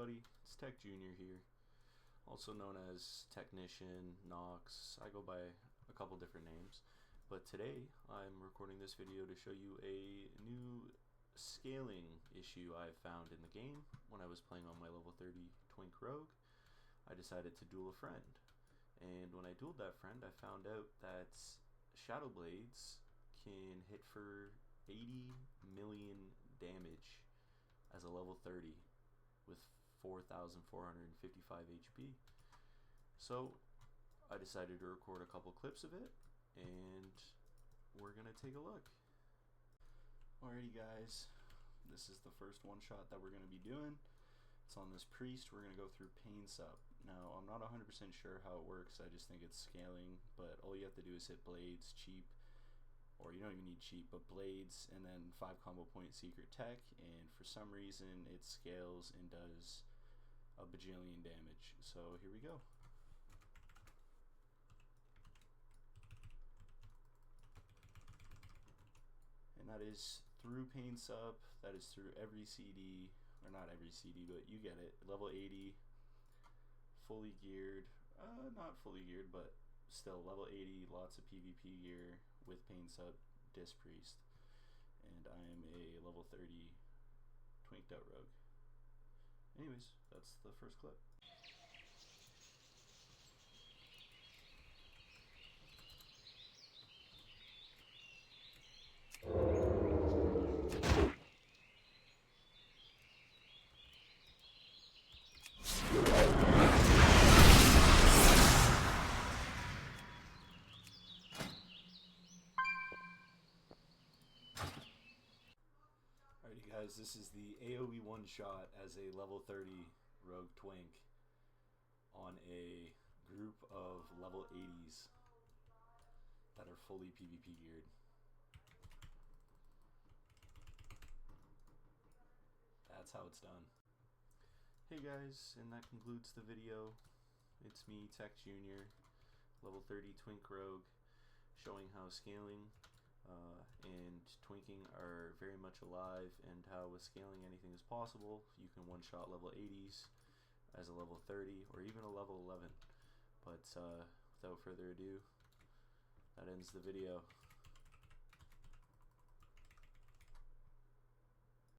everybody, it's Tech Junior here, also known as Technician, Nox. I go by a couple different names, but today I'm recording this video to show you a new scaling issue I found in the game. When I was playing on my level 30 Twink Rogue, I decided to duel a friend, and when I dueled that friend I found out that Shadow Blades can hit for 80 million damage as a level 30 with 4,455 HP. So I decided to record a couple clips of it and we're gonna take a look. Alrighty guys, this is the first one shot that we're gonna be doing. It's on this priest. We're gonna go through pain sup. Now I'm not 100% sure how it works, I just think it's scaling, but all you have to do is hit blades, cheap, or you don't even need cheap, but blades, and then 5 combo point secret tech, and for some reason it scales and does a bajillion damage. So here we go. And that is through pain sup, that is through every CD, or not every CD, but you get it. Level 80, fully geared, not fully geared, but still level 80, lots of PvP gear with pain sup, disc priest, and I am a level 30 twinked out rogue. Anyways, that's the first clip. Alrighty guys, this is the AoE one shot as a level 30 rogue twink on a group of level 80s that are fully PvP geared. That's how it's done. Hey guys, and that concludes the video. It's me, Tech Junior, level 30 twink rogue, showing how scaling and twinking are very much alive, and how with scaling anything is possible. You can one-shot level 80s as a level 30 or even a level 11. But without further ado, that ends the video.